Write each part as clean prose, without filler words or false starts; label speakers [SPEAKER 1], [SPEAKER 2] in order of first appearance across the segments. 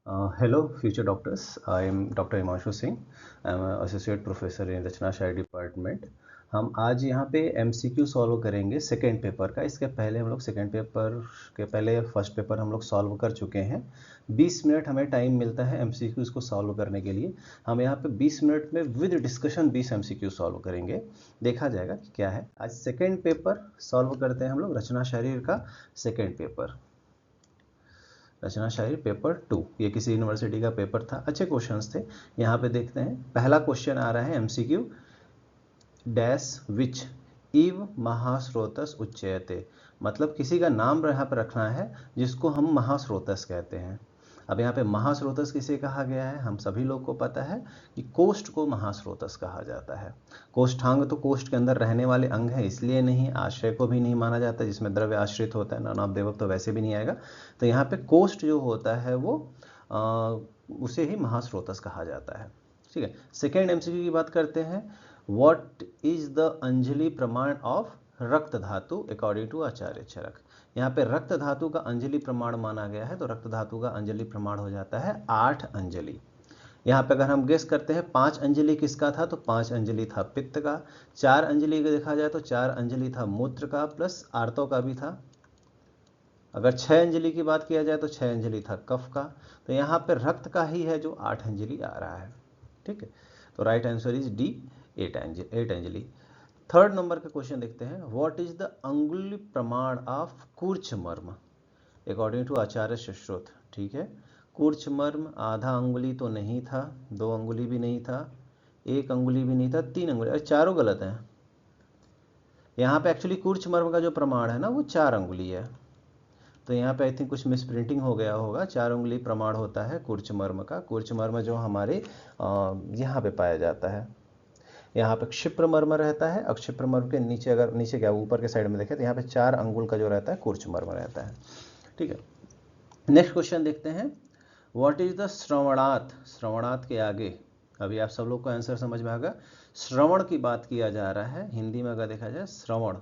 [SPEAKER 1] Hello, future doctors. I am Dr. Himanshu Singh. I am an associate professor in Rachana Sharir department. हम आज यहाँ पे MCQ solve करेंगे second paper का. इसके पहले हम लोग सेकेंड पेपर के पहले फर्स्ट पेपर हम लोग सॉल्व कर चुके हैं. 20 मिनट हमें टाइम मिलता है MCQ को सॉल्व करने के लिए. हम यहाँ पे 20 मिनट में विद डिस्कशन 20 MCQ सॉल्व करेंगे. देखा जाएगा कि क्या है. आज सेकेंड पेपर सॉल्व करते हैं हम लोग रचना शायरी का सेकेंड पेपर. रचना शायरी पेपर 2. ये किसी यूनिवर्सिटी का पेपर था. अच्छे क्वेश्चंस थे. यहाँ पे देखते हैं. पहला क्वेश्चन आ रहा है MCQ डैश विच इव महास्रोतस उच्चयते. मतलब किसी का नाम यहाँ पर रखना है जिसको हम महास्रोतस कहते हैं. अब यहाँ पे महास्रोतस किसे कहा गया है, हम सभी लोग को पता है कि कोष्ठ को महास्रोतस कहा जाता है. कोष्ठांग तो कोष्ठ के अंदर रहने वाले अंग है, इसलिए नहीं. आश्रय को भी नहीं माना जाता जिसमें द्रव्य आश्रित होता है. नाम देवक तो वैसे भी नहीं आएगा. तो यहाँ पे कोष्ठ जो होता है वो उसे ही महास्रोतस कहा जाता है. ठीक है. सेकेंड MCQ की बात करते हैं. व्हाट इज द अंजलि प्रमाण ऑफ रक्त धातु अकॉर्डिंग टू आचार्य चरक. यहाँ पे रक्त धातु का अंजलि प्रमाण माना गया है, तो रक्त धातु का अंजलि प्रमाण हो जाता है 8 अंजलि. यहाँ पे अगर हम गेस करते हैं 5 अंजलि किसका था, तो 5 अंजलि था पित्त का. 4 अंजलि का देखा जाए तो 4 अंजलि था मूत्र का प्लस आर्तव का भी था. अगर 6 अंजलि की बात किया जाए तो 6 अंजलि था कफ का. तो यहाँ पे रक्त का ही है जो 8 अंजलि आ रहा है. ठीक है. तो right answer is D, 8 Anjali. Third number का क्वेश्चन देखते हैं. व्हाट इज द अंगुली प्रमाण of कूर्चमर्म according to Acharya Sushruta. ठीक है. कूर्चमर्म आधा अंगुली तो नहीं था, 2 अंगुली भी नहीं था, 1 अंगुली भी नहीं था, 3 अंगुली. अरे चारों गलत हैं. यहाँ पे एक्चुअली कूर्चमर्म का जो प्रमाण है ना वो 4 अंगुली है. तो यहाँ पे आई थिंक कुछ मिसप्रिंटिंग हो गया होगा. 4 उंगली प्रमाण होता है कूर्चमर्म का. कूर्चमर्म जो हमारे यहाँ पे पाया जाता है. यहाँ पे क्षिप्रमर्म रहता है. और क्षिप्रमर्म के नीचे, अगर नीचे क्या ऊपर के साइड में देखें तो यहाँ पे 4 अंगुल का जो रहता है कूर्चमर्म रहता है. ठीक है. नेक्स्ट क्वेश्चन देखते हैं. व्हाट इज द श्रवणात्. श्रवणात् के आगे अभी आप सब लोग को आंसर समझ में आएगा. श्रवण की बात किया जा रहा है. हिंदी में अगर देखा जाए श्रवण,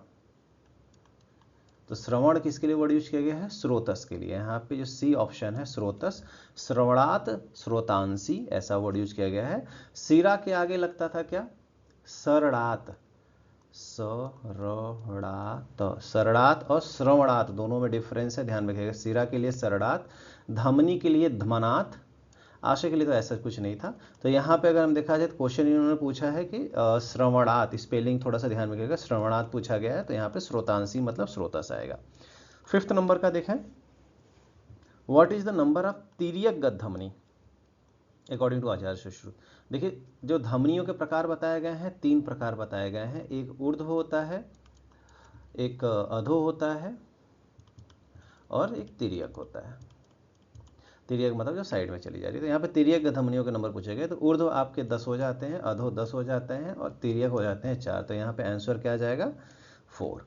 [SPEAKER 1] तो श्रवण किसके लिए वर्ड यूज किया गया है, स्रोतस के लिए. यहाँ पे जो सी ऑप्शन है स्रोतस, श्रवणात् स्रोतांसी, ऐसा वर्ड यूज किया गया है. सिरा के आगे लगता था क्या, सरणात. सरणात, सरणात और श्रवणात दोनों में डिफरेंस है, ध्यान रखिएगा. सिरा के लिए सरणात, धमनी के लिए धमनाथ, आशय के लिए तो ऐसा कुछ नहीं था. तो यहाँ पे अगर हम देखा जाए तो क्वेश्चन इन्होंने पूछा है कि श्रवणात्, स्पेलिंग थोड़ा सा ध्यान रखिएगा. श्रवणात् पूछा गया है, तो यहाँ पे श्रोतांशी मतलब श्रोतस आएगा. फिफ्थ नंबर का देखें. What is the number of तिर्यक गद्य धमनी अकॉर्डिंग टू आचार्य सुश्रुत. देखिए जो धमनियों के प्रकार बताए गए हैं, 3 प्रकार बताए गए हैं. एक ऊर्ध्व होता है, एक अधो होता है और एक तिर्यक होता है. तिर्यक मतलब जो साइड में चली जा रही है. तो यहाँ पे तिर्यक धमनियों के नंबर पूछे गए. तो ऊर्ध्व आपके 10 हो जाते हैं, अधो 10 हो जाते हैं और तिर्यक हो जाते हैं 4. तो यहाँ पे आंसर क्या आ जाएगा, 4.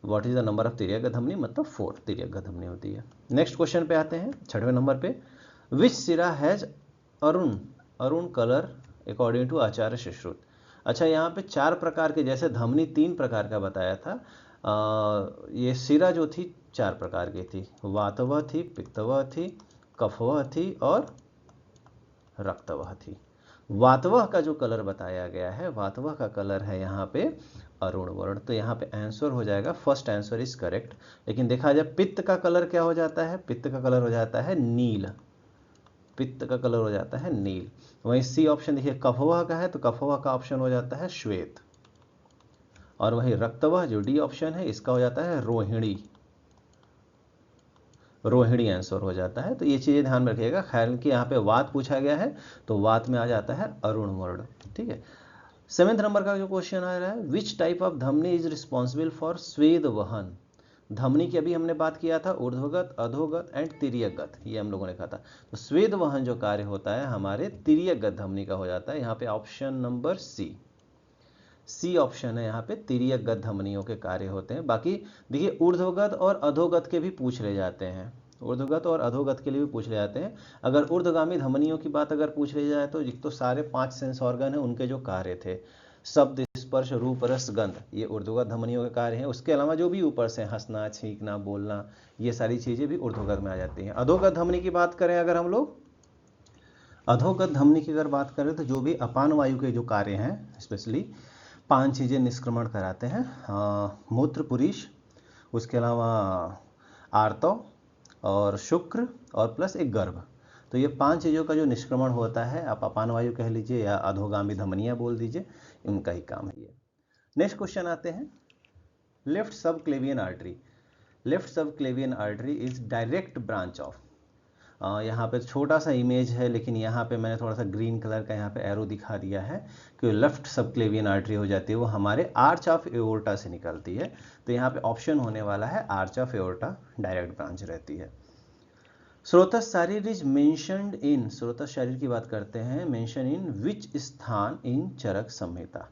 [SPEAKER 1] What is the number of तिर्यक धमनी, मतलब 4 तिर्यक धमनी होती है. नेक्स्ट क्वेश्चन पे आते हैं, 6वें नंबर पे. विच सिरा हैज अरुण, अरुण colour according to Acharya Sushruta. अच्छा, यहाँ पे 4 प्रकार के, जैसे धमनी 3 प्रकार का बताया था, ये सिरा जो थी 4 प्रकार की थी. वातवह थी, पित्तवह थी, कफवह थी और रक्तवह थी. वातवह का जो कलर बताया गया है, वातवह का कलर है यहाँ पे अरुण वर्ण. तो यहाँ पे आंसर हो जाएगा, फर्स्ट आंसर इज करेक्ट. लेकिन देखा जाए पित्त का कलर क्या हो जाता है, पित्त का कलर हो जाता है नील. पित्त का कलर हो जाता है नील. वहीं सी ऑप्शन देखिए कफवह का है, तो कफवह का ऑप्शन हो जाता है श्वेत. और वहीं रक्तवह जो डी ऑप्शन है, इसका हो जाता है रोहिणी. रोहिणी आंसर हो जाता है. तो ये चीज़ें ध्यान में रखिएगा. खैर कि यहाँ पे वात पूछा गया है, तो वात में आ जाता है अरुण वर्ण. ठीक है. 7वें नंबर का जो क्वेश्चन आ रहा है, विच टाइप ऑफ धमनी इज रिस्पॉन्सिबल फॉर स्वेद वहन. धमनी की अभी हमने बात किया था, ऊर्ध्वगत, अधोगत एंड तिर्यकगत, ये हम लोगों ने कहा था. तो स्वेद वहन जो कार्य होता है हमारे तिर्यकगत धमनी का हो जाता है. यहाँ पे ऑप्शन नंबर सी ऑप्शन है. यहाँ पे तिर्यकगत धमनियों के कार्य होते हैं. बाकी देखिए ऊर्ध्वगत और अधोगत के भी पूछ ले जाते हैं. ऊर्ध्वगत और अधोगत के लिए भी पूछ ले जाते हैं. अगर ऊर्ध्वगामी धमनियों की बात अगर पूछ ले जाए तो सारे 5 सेंस ऑर्गन है, उनके जो कार्य थे, शब्द, स्पर्श, रूप, रस, गंध, ये ऊर्ध्वगत धमनियों के कार्य हैं. उसके अलावा जो भी ऊपर से हंसना, छींकना, बोलना, ये सारी चीजें भी ऊर्ध्वगत में आ जाती हैं. अधोगत धमनी की बात करें अगर हम लोग, अधोगत धमनी की अगर बात करें तो जो भी अपान वायु के जो कार्य हैं, स्पेशली 5 चीज़ें निष्क्रमण कराते हैं, मूत्र पुरीश, उसके अलावा आर्तव और शुक्र और प्लस एक गर्भ। तो ये 5 चीज़ों का जो निष्क्रमण होता है, आप अपान वायु कह लीजिए या अधोगामी धमनियाँ बोल दीजिए, उनका ही काम है ये। नेक्स्ट क्वेश्चन आते हैं, लेफ्ट सब क्लेवियन आर्टरी। लेफ्ट सब क्लेवियन artery is direct branch of, यहाँ पे छोटा सा इमेज है लेकिन यहाँ पे मैंने थोड़ा सा ग्रीन कलर का यहाँ पे एरो दिखा दिया है कि लेफ्ट सब क्लेवियन आर्टरी हो जाती है, वो हमारे आर्च ऑफ एओर्टा से निकलती है। तो यहाँ पे ऑप्शन होने वाला है arch of aorta direct branch रहती है। स्रोतस शारीर इज मेंशन्ड इन, स्रोतस शारीर की बात करते हैं, मेंशन इन विच स्थान इन चरक संहिता,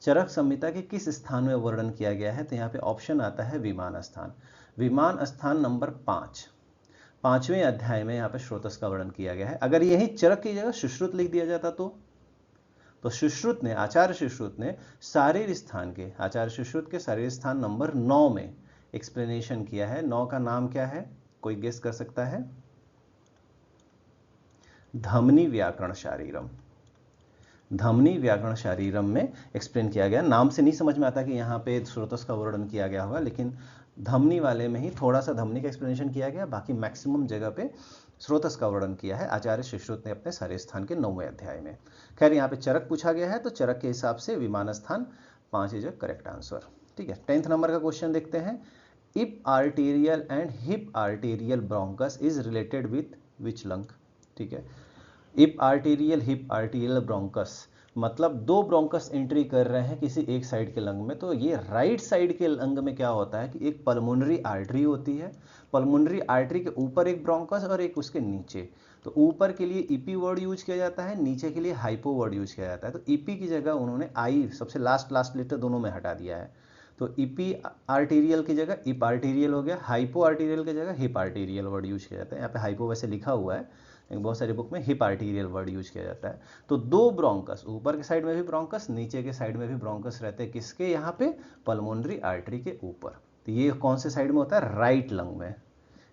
[SPEAKER 1] चरक संहिता के किस स्थान में वर्णन किया गया है? तो यहाँ पे ऑप्शन आता है विमान स्थान। विमान स्थान नंबर 5, 5वें अध्याय में यहाँ पे स्रोतस का वर्णन किया गया है। अगर यही चरक की जगह सुश्रुत लिख दिया जाता तो सुश्रुत ने, आचार्य सुश्रुत ने शारीर स्थान के, आचार्य सुश्रुत के शारीर स्थान नंबर 9 में एक्सप्लेनेशन किया है। 9 का नाम क्या है, कोई गेस कर सकता है? धमनी व्याकरण शारीरम, धमनी व्याकरण शारीरम में एक्सप्लेन किया गया। नाम से नहीं समझ में आता कि यहाँ पे स्रोतस का वर्णन किया गया होगा, लेकिन धमनी वाले में ही थोड़ा सा धमनी का एक्सप्लेनेशन किया गया, बाकी मैक्सिमम जगह पे स्रोतस का वर्णन किया है आचार्य सुश्रुत ने अपने शारीर स्थान के 9वें अध्याय में। खैर यहाँ पे चरक पूछा गया है तो चरक के हिसाब से विमान स्थान 5 इज करेक्ट आंसर। ठीक है, 10th नंबर का क्वेश्चन देखते हैं, इप arterial end hip arterial bronchus is related with which lung. ठीक है, इप आर्टेरियल हिप आर्टेरियल ब्रोंकस मतलब दो ब्रोंकस एंट्री कर रहे हैं किसी एक साइड के लंग में, तो ये राइट साइड के लंग में क्या होता है कि एक पल्मोनरी आर्टरी होती है, पल्मोनरी आर्टरी के ऊपर एक ब्रोंकस और एक उसके नीचे। तो ऊपर के लिए ईपी वर्ड यूज किया जाता है, नीचे के लिए हाइपो वर्ड यूज किया जाता है। तो ईपी की जगह उन्होंने आई सबसे लास्ट लेटर दोनों में हटा दिया है, तो ईपी आर्टेरियल की जगह इप आर्टेरियल हो गया, हाइपो आर्टेरियल की जगह हिप आर्टेरियल वर्ड यूज किया जाता है। यहाँ पे हाइपो वैसे लिखा हुआ है, बहुत सारी बुक में हिप आर्टेरियल वर्ड यूज किया जाता है। तो दो ब्रोंकस, ऊपर के साइड में भी ब्रोंकस, नीचे के साइड में भी ब्रोंकस रहते हैं, किसके? यहाँ पे पल्मोनरी आर्टरी के ऊपर। तो ये कौन से साइड में होता है? राइट लंग में।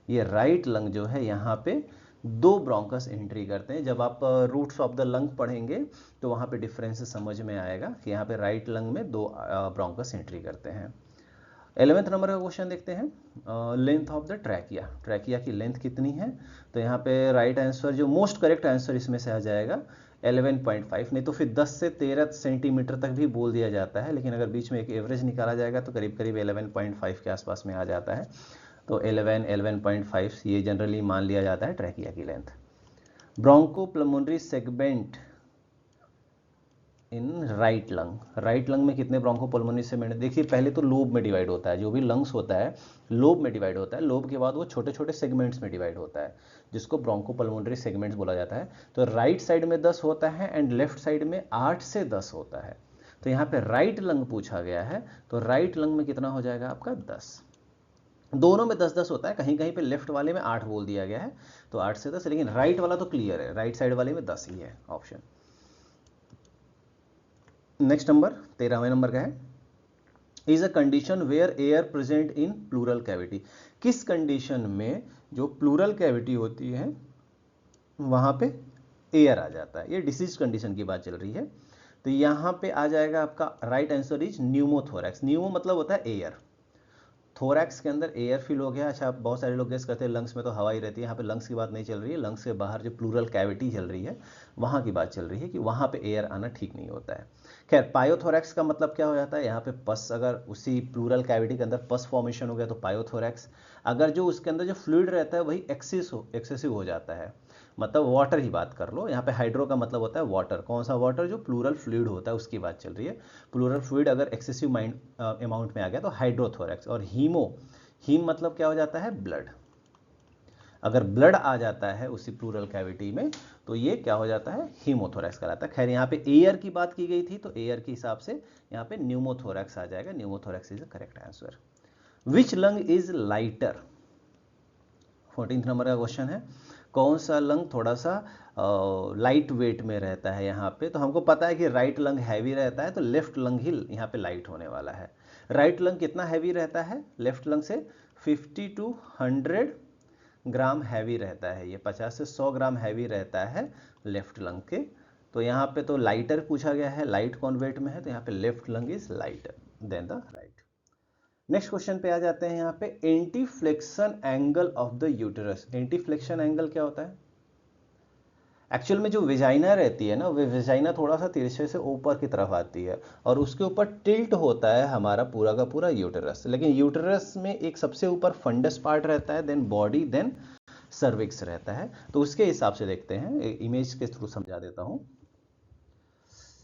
[SPEAKER 1] ये राइट लंग जो है यहाँ पे दो ब्रोंकस एंट्री करते हैं। जब आप रूट्स ऑफ द लंग पढ़ेंगे तो वहाँ पे डिफरेंस समझ में आएगा कि यहाँ पे राइट लंग में दो ब्रोंकस एंट्री करते हैं। 11th नंबर का क्वेश्चन देखते हैं, length of the trachea, trachea की लेंथ कितनी है? तो यहाँ पे राइट आंसर, जो मोस्ट करेक्ट आंसर इसमें से आ जाएगा 11.5, नहीं तो फिर 10 से 13 सेंटीमीटर तक भी बोल दिया जाता है, लेकिन अगर बीच में एक एवरेज निकाला जाएगा तो करीब करीब 11.5 के आसपास में आ जाता है। तो 11.5 ये जनरली मान लिया जाता है ट्रैकिया की length. Bronchopulmonary segment in right lung, right lung में कितने ब्रोंकोपल्मोनरी सेगमेंट? देखिए पहले तो लोब में डिवाइड होता है, जो भी लंग्स होता है लोब में डिवाइड होता है, लोब के बाद वो छोटे छोटे सेगमेंट्स में डिवाइड होता है, जिसको ब्रोंकोपल्मोनरी सेगमेंट्स बोला जाता है। तो राइट साइड में 10 होता है एंड लेफ्ट साइड में 8 से 10 होता है। तो यहाँ पे राइट लंग पूछा गया है, तो राइट लंग में कितना हो जाएगा आपका? 10। दोनों में 10-10 होता है, कहीं कहीं पे लेफ्ट वाले में 8 बोल दिया गया है, तो 8 से 10, लेकिन राइट वाला तो क्लियर है, राइट साइड वाले में 10 ही है ऑप्शन। नेक्स्ट नंबर 13वें नंबर का है, is a condition where air present in pleural cavity. किस कंडीशन में जो प्लूरल कैविटी होती है वहां पे एयर आ जाता है? ये डिसीज कंडीशन की बात चल रही है, तो यहां पे आ जाएगा आपका right answer is pneumothorax. Numa मतलब होता है एयर, थोरैक्स के अंदर एयर फिल हो गया। अच्छा, बहुत सारे लोग गेस करते हैं लंग्स में तो हवा ही रहती है, यहाँ पे लंग्स की बात नहीं चल रही है, लंग्स के बाहर जो प्लूरल कैविटी चल रही है वहाँ की बात चल रही है कि वहाँ पे एयर आना ठीक नहीं होता है। खैर, पायोथोरैक्स का मतलब क्या हो जाता है? यहाँ पे पस, अगर उसी प्लूरल कैविटी के अंदर पस फॉर्मेशन हो गया तो पायोथोरैक्स। अगर जो उसके अंदर जो फ्लूइड रहता है वही एक्सेसिव हो जाता है, मतलब वाटर ही बात कर लो, यहाँ पे हाइड्रो का मतलब होता है वाटर। कौन सा वाटर? जो प्लूरल फ्लूइड होता है उसकी बात चल रही है। प्लूरल फ्लूइड अगर एक्सेसिव अमाउंट में आ गया तो हाइड्रोथोरैक्स। और हीम मतलब क्या हो जाता है? ब्लड। अगर ब्लड आ जाता है उसी प्लूरल कैविटी में तो ये क्या हो जाता है? हीमोथोरैक्स कहलाता है। खैर, यहाँ पे एयर की बात की गई थी तो एयर के हिसाब से यहाँ पे न्यूमोथोरैक्स आ जाएगा। Pneumothorax is the correct answer. Which lung is lighter? 14th number का क्वेश्चन है, कौन सा लंग थोड़ा सा लाइट वेट में रहता है यहाँ पे? तो हमको पता है कि राइट लंग हैवी रहता है, तो लेफ्ट लंग ही यहाँ पे लाइट होने वाला है। राइट लंग कितना हैवी रहता है लेफ्ट लंग से? 50 to 100 ग्राम हैवी रहता है, ये 50 से 100 ग्राम हैवी रहता है लेफ्ट लंग के। तो यहाँ पे तो लाइटर पूछा गया है, लाइट कौन वेट में है, तो यहाँ पे left lung is lighter than the right. Next question पे आ जाते हैं यहाँ पे, anti flexion angle of the uterus. Anti flexion angle क्या होता है? एक्चुअल में जो वेजाइना रहती है ना, वो वेजाइना थोड़ा सा तिरछे से ऊपर की तरफ आती है और उसके ऊपर टिल्ट होता है हमारा पूरा का पूरा यूटेरस। लेकिन यूटेरस में एक सबसे ऊपर फंडस पार्ट रहता है, देन बॉडी, देन सर्विक्स रहता है। तो उसके हिसाब से देखते हैं, इमेज के थ्रू समझा देता हूं।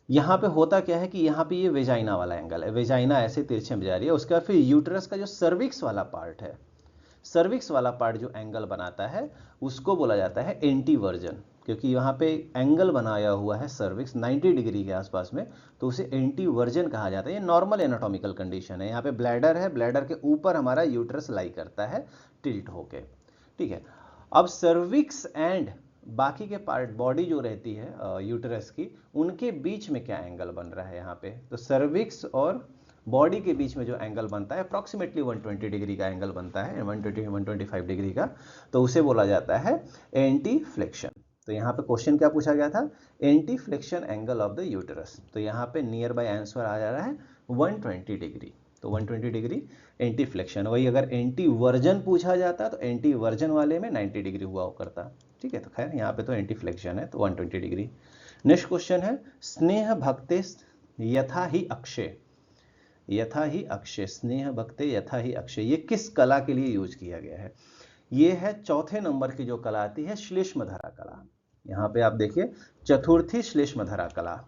[SPEAKER 1] यहाँ पे होता क्या है कि यहाँ पे ये वेजाइना वाला एंगल है, वेजाइना ऐसे तिरछे में जा रही है। उसके बाद फिर यूटेरस का जो सर्विक्स वाला पार्ट है, सर्विक्स वाला पार्ट जो एंगल बनाता है उसको बोला जाता है एंटीवर्जन, क्योंकि यहाँ पे एंगल बनाया हुआ है सर्विक्स 90 डिग्री के आसपास में, तो उसे एंटीवर्जन कहा जाता है। ये नॉर्मल एनाटॉमिकल कंडीशन है। यहाँ पे ब्लैडर है, ब्लैडर के ऊपर हमारा यूटेरस लाई करता है टिल्ट होके, ठीक है। अब सर्विक्स एंड बाकी के पार्ट, बॉडी जो रहती है यूटेरस की, उनके बीच में क्या एंगल बन रहा है यहाँ पे, तो सर्विक्स और बॉडी के बीच में जो एंगल बनता है अप्रॉक्सीमेटली 120 डिग्री का एंगल बनता है, 120-125 डिग्री का, तो उसे बोला जाता है एंटी फ्लेक्शन। तो यहाँ पे क्वेश्चन क्या पूछा गया था, anti flexion angle of the uterus. तो यहाँ पे नियर बाय आंसर आ जा रहा है 120 डिग्री। तो 120 डिग्री एंटी फ्लेक्शन। वही अगर एंटी वर्जन पूछा जाता तो एंटी वर्जन वाले में 90 डिग्री हुआ करता, ठीक है। तो खैर यहाँ पे तो एंटी फ्लेक्शन है, तो 120 डिग्री। नेक्स्ट क्वेश्चन है, स्नेह भक्ते यथा ही अक्षय। यथा ही अक्षय, स्नेह भक्ते यथा ही अक्षय, ये किस कला के लिए यूज किया गया है? ये है चौथे नंबर की जो कला आती है, श्लेष्मधरा कला। यहाँ पे आप देखिए, चतुर्थी श्लेष्मधरा कला।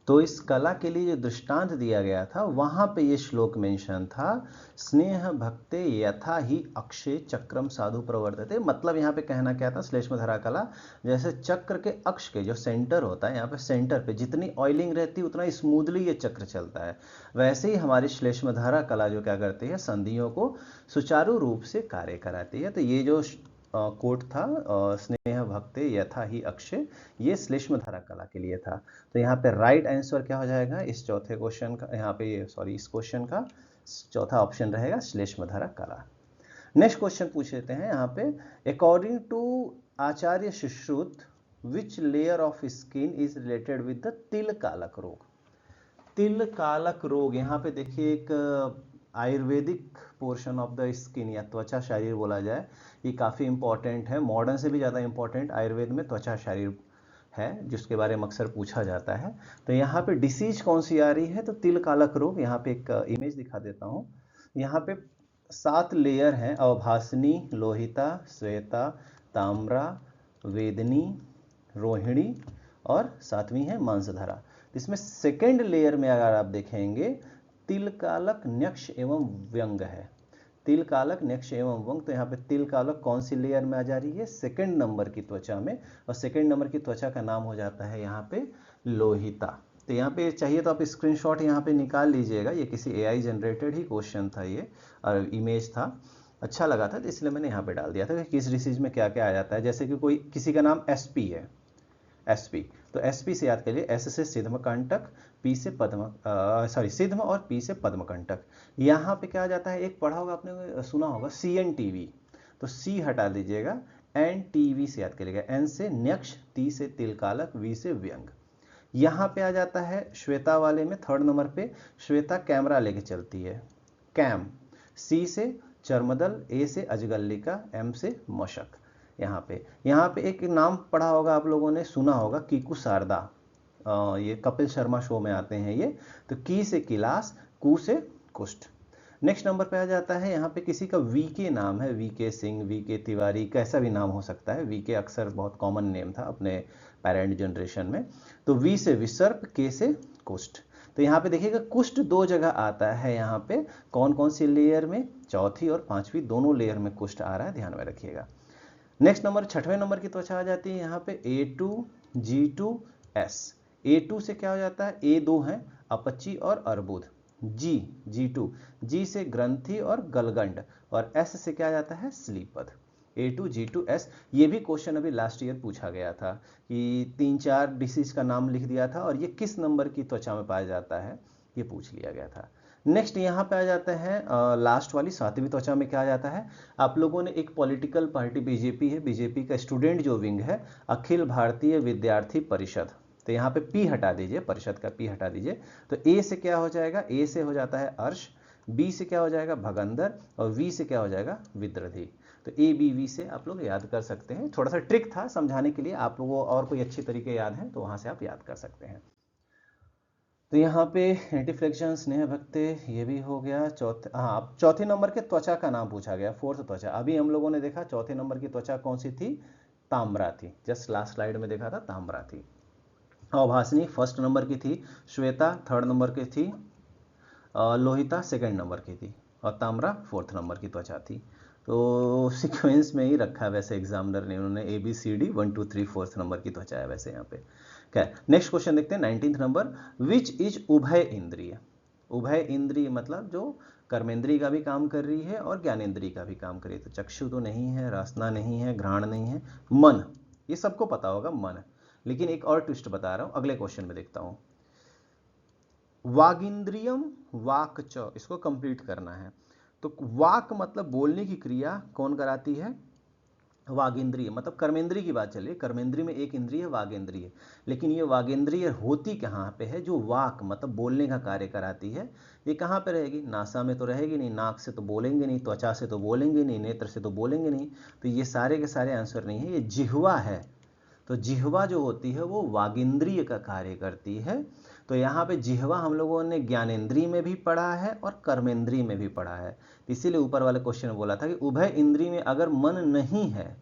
[SPEAKER 1] तो इस कला के लिए जो दृष्टांत दिया गया था, वहां पे ये श्लोक मेंशन था, स्नेह भक्ते यथा ही अक्षय चक्रम साधु प्रवर्तते। मतलब यहाँ पे कहना क्या था, श्लेष्मधरा कला जैसे चक्र के अक्ष के जो सेंटर होता है, यहाँ पे सेंटर पे जितनी ऑयलिंग रहती है उतना स्मूथली ये चक्र चलता है। वैसे ही हमारी श्लेष्मधरा कला जो क्या करती है, संधियों को सुचारू रूप से कार्य कराती है। तो ये जो कोट था, स्नेह भक्ते यथा ही अक्षय, ये श्लेष्मधरा कला के लिए था। तो यहाँ पे राइट आंसर क्या हो जाएगा इस चौथे क्वेश्चन का, यहाँ पे ये सॉरी इस क्वेश्चन का चौथा ऑप्शन रहेगा श्लेष्मधरा कला। नेक्स्ट क्वेश्चन पूछ लेते हैं यहाँ पे, according to Acharya Sushruta which layer of skin is related with the til kalak रोग। तिल कालक रोग, यहाँ पे देखिए एक Ayurvedic portion of the skin या त्वचा शरीर बोला जाए, ये काफ़ी इंपॉर्टेंट है, मॉडर्न से भी ज़्यादा इंपॉर्टेंट आयुर्वेद में त्वचा शरीर है, जिसके बारे में अक्सर पूछा जाता है। तो यहाँ पे डिसीज कौन सी आ रही है, तो तिल कालक रोग। यहाँ पे एक इमेज दिखा देता हूँ। यहाँ पे 7 लेयर हैं, अवभासनी, लोहिता, श्वेता, ताम्रा, वेदनी, रोहिणी और 7वीं है मांसधरा। इसमें सेकेंड लेयर में अगर आप देखेंगे, तिल कालक, न्यक्ष एवं व्यंग है। तिल कालक, न्यक्ष एवं व्यंग। तो यहाँ पे तिल कालक कौन सी लेयर में आ जा रही है, सेकंड नंबर की त्वचा में, और सेकंड नंबर की त्वचा का नाम हो जाता है यहाँ पे लोहिता। तो यहाँ पे चाहिए तो आप स्क्रीनशॉट यहाँ पे निकाल लीजिएगा, ये किसी एआई जनरेटेड ही क्वेश्चन था ये, और इमेज था, अच्छा लगा था तो इसलिए मैंने यहाँ पे डाल दिया था कि किस डिसीज में क्या क्या आ जाता है। जैसे कि कोई किसी का नाम एसपी है, एसपी, तो एसपी से याद करिए, एस से सिद्धमकंटक, पी से सिद्धम और पी से पद्मकंटक। यहाँ पे क्या आ जाता है, एक पढ़ा होगा आपने, सुना होगा CNTV, तो सी हटा दीजिएगा, NTV से याद करिएगा, एन से न्यक्ष, टी से तिलकालक, वी से व्यंग। यहाँ पे आ जाता है श्वेता वाले में, थर्ड नंबर पे श्वेता कैमरा लेके चलती है, कैम, सी से चर्मदल, ए से अजगल्लिका, एम से मशक। यहाँ पे एक नाम पढ़ा होगा आप लोगों ने, सुना होगा, कीकू शारदा, ये कपिल शर्मा शो में आते हैं ये। तो की से किलास, कू से कुष्ठ। नेक्स्ट नंबर पे आ जाता है, यहाँ पे किसी का VK नाम है, VK सिंह, VK तिवारी, कैसा भी नाम हो सकता है। VK अक्सर बहुत कॉमन नेम था अपने पेरेंट जनरेशन में। तो V से विसर्प, K से कुष्ठ। तो यहाँ पे देखिएगा कुष्ठ 2 जगह आता है, यहाँ पे कौन कौन सी लेयर में, चौथी और 5वीं दोनों लेयर में कुष्ठ आ रहा है, ध्यान में रखिएगा। नेक्स्ट नंबर 6वें नंबर की त्वचा आ जाती है यहाँ पे A2, G2, S। A2 से क्या हो जाता है, A2 है अपची और अर्बुद, G2, G से ग्रंथि और गलगंड, और S से क्या जाता है, स्लीपद। A2, G2, S। ये भी क्वेश्चन अभी लास्ट ईयर पूछा गया था कि 3-4 डिसीज का नाम लिख दिया था और ये किस नंबर की त्वचा में पाया जाता है, ये पूछ लिया गया था। नेक्स्ट यहाँ पे आ जाते हैं लास्ट वाली सातवीं त्वचा में क्या आ जाता है, आप लोगों ने एक पॉलिटिकल पार्टी बीजेपी है, बीजेपी का स्टूडेंट जो विंग है अखिल भारतीय विद्यार्थी परिषद, तो यहाँ पे पी हटा दीजिए, परिषद का पी हटा दीजिए, तो ए से क्या हो जाएगा, ए से हो जाता है अर्श, बी से क्या हो जाएगा भगंदर, और वी से क्या हो जाएगा विद्रधि। तो ए बी वी से आप लोग याद कर सकते हैं, थोड़ा सा ट्रिक था समझाने के लिए, आप लोगों को और कोई अच्छे तरीके याद हैं तो वहां से आप याद कर सकते हैं। तो यहाँ पे एंटीफ्लेक्शन स्नेह भक्ते ये भी हो गया। चौथे, हाँ, अब चौथे नंबर के त्वचा का नाम पूछा गया, फोर्थ त्वचा। अभी हम लोगों ने देखा चौथे नंबर की त्वचा कौन सी थी, ताम्रा थी, जस्ट लास्ट स्लाइड में देखा था ताम्रा थी। अभासनी फर्स्ट नंबर की थी, श्वेता थर्ड नंबर की थी, लोहिता सेकंड नंबर की थी, और ताम्रा फोर्थ नंबर की त्वचा थी। तो सीक्वेंस में ही रखा है वैसे एग्जामिनर ने, उन्होंने A B C D 1 2 3 fourth number की त्वचा है वैसे यहाँ पे। क्या नेक्स्ट क्वेश्चन देखते हैं 19th नंबर, विच इज उभय इंद्रिय। उभय इंद्रिय मतलब जो कर्मेंद्रिय का भी काम कर रही है और ज्ञानेंद्रिय का भी काम कर रही है। तो चक्षु तो नहीं है, रसना नहीं है, घ्राण नहीं है, मन, ये सबको पता होगा मन। लेकिन एक और ट्विस्ट बता रहा हूं, अगले क्वेश्चन में देखता हूं। वागिंद्रियम वाक च, इसको कंप्लीट करना है। तो वाक मतलब बोलने की क्रिया कौन कराती है, वागेंद्रिय, मतलब कर्मेंद्रिय की बात चलिए, कर्मेंद्रिय में एक इंद्रिय है वागेंद्रिय, लेकिन ये वागेंद्रिय होती कहाँ पे है, जो वाक मतलब बोलने का कार्य कराती है, ये कहाँ पे रहेगी, नासा में तो रहेगी नहीं, नाक से तो बोलेंगे नहीं, त्वचा से तो बोलेंगे नहीं, नेत्र से तो बोलेंगे नहीं, तो ये सारे के सारे आंसर नहीं है, ये जिह्वा है। तो जिह्वा जो होती है वो वागिंद्रिय का कार्य करती है। तो यहाँ पे जिह्वा हम लोगों ने ज्ञानेंद्रिय में भी पढ़ा है और कर्मेंद्रिय में भी पढ़ा है, इसीलिए ऊपर वाले क्वेश्चन में बोला था कि उभय इंद्रिय में अगर मन नहीं है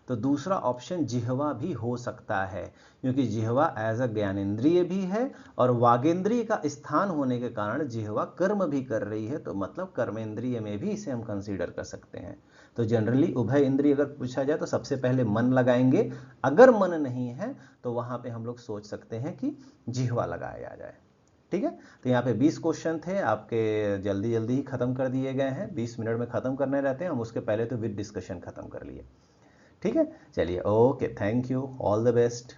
[SPEAKER 1] तो दूसरा ऑप्शन जिह्वा भी हो सकता है, क्योंकि जिह्वा एज अ ज्ञानेंद्रिय भी है और वागेंद्रिय का स्थान होने के कारण जिह्वा कर्म भी कर रही है, तो मतलब कर्मेंद्रिय में भी इसे हम कंसीडर कर सकते हैं। तो जनरली उभय इंद्रिय अगर पूछा जाए तो सबसे पहले मन लगाएंगे, अगर मन नहीं है तो वहां पे हम लोग सोच सकते हैं कि जिह्वा लगाया जाए। ठीक है, तो यहाँ पे 20 क्वेश्चन थे आपके, जल्दी जल्दी ही खत्म कर दिए गए हैं, 20 मिनट में खत्म करने रहते हैं हम, उसके पहले तो विद डिस्कशन खत्म कर लिए। ठीक है, चलिए, okay, thank you, all the best.